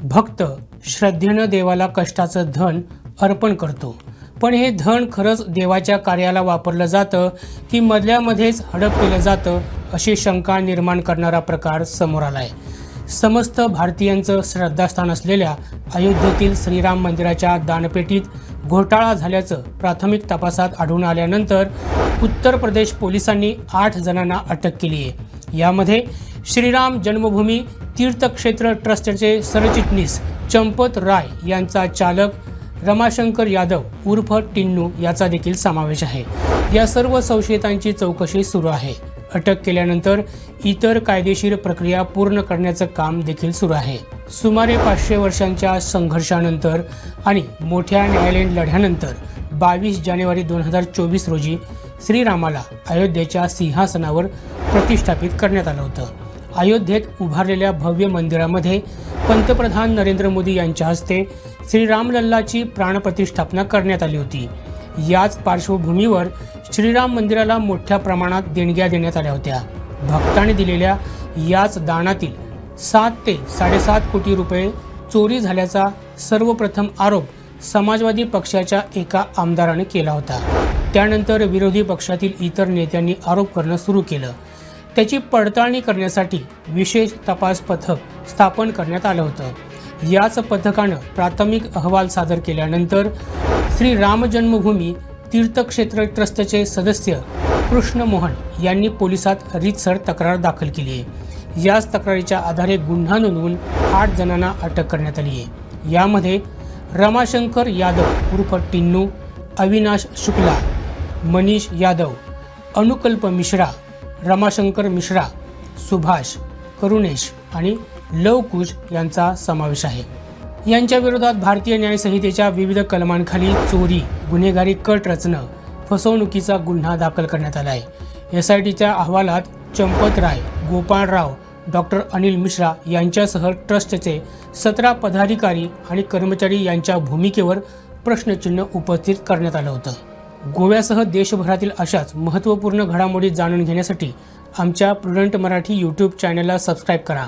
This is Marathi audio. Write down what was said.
भक्त श्रद्धेनं देवाला कष्टाचं धन अर्पण करतो, पण हे धन खरंच देवाच्या कार्याला वापरलं जातं की मधल्यामध्येच हडप केलं जातं, अशी शंका निर्माण करणारा प्रकार समोर आलाय। समस्त भारतीयांचं श्रद्धास्थान असलेल्या अयोध्येतील श्रीराम मंदिराच्या दानपेटीत घोटाळा झाल्याचं प्राथमिक तपासात आढळून आल्यानंतर उत्तर प्रदेश पोलिसांनी 8 जणांना अटक केली आहे। यामध्ये श्रीराम जन्मभूमी तीर्थक्षेत्र ट्रस्टचे सरचिटणीस चंपत राय यांचा चालक रमाशंकर यादव उर्फ टिन्नू याचा देखील समावेश आहे। या सर्व संशयितांची चौकशी सुरू आहे। अटक केल्यानंतर इतर कायदेशीर प्रक्रिया पूर्ण करण्याचं काम देखील सुरू आहे। सुमारे 500 वर्षांच्या संघर्षानंतर आणि मोठ्या न्यायालयीन लढ्यानंतर 22 जानेवारी 2024 रोजी श्रीरामाला अयोध्येच्या सिंहासनावर प्रतिष्ठापित करण्यात आलं होतं। अयोध्येत उभारलेल्या भव्य मंदिरामध्ये पंतप्रधान नरेंद्र मोदी यांच्या हस्ते श्रीरामलल्लाची प्राणप्रतिष्ठापना करण्यात आली होती। याच पार्श्वभूमीवर श्रीराम मंदिराला मोठ्या प्रमाणात देणग्या देण्यात आल्या होत्या। भक्तांनी दिलेल्या याच दानातील 7 ते 7.5 कोटी रुपये चोरी झाल्याचा सर्वप्रथम आरोप समाजवादी पक्षाच्या एका आमदाराने केला होता। त्यानंतर विरोधी पक्षातील इतर नेत्यांनी आरोप करणं सुरू केलं। त्याची पडताळणी करण्यासाठी विशेष तपास पथक स्थापन करण्यात आलं होतं। याच पथकानं प्राथमिक अहवाल सादर केल्यानंतर श्री राम जन्मभूमी तीर्थक्षेत्र ट्रस्टचे सदस्य कृष्ण मोहन यांनी पोलिसात रीतसर तक्रार दाखल केली आहे। याच तक्रारीच्या आधारे गुन्हा नोंदवून 8 जणांना अटक करण्यात आली आहे। यामध्ये रमाशंकर यादव उर्फ टिन्नू, अविनाश शुक्ला, मनीष यादव, अनुकल्प मिश्रा, रमाशंकर मिश्रा, सुभाष, करुणेश आणि लवकुश यांचा समावेश आहे। यांच्या विरोधात भारतीय न्याय संहितेच्या विविध कलमांखाली चोरी, गुन्हेगारी कट रचणं, फसवणुकीचा गुन्हा दाखल करण्यात आला आहे। SITच्या अहवालात चंपत राय, गोपाळराव, डॉक्टर अनिल मिश्रा यांच्यासह ट्रस्टचे 17 पदाधिकारी आणि कर्मचारी यांच्या भूमिकेवर प्रश्नचिन्ह उपस्थित करण्यात आलं होतं। गोव्यासह देशभरातील अशाच महत्त्वपूर्ण घडामोडी जाणून घेण्यासाठी आमच्या प्रुडंट मराठी यूट्यूब चॅनलला सबस्क्राईब करा।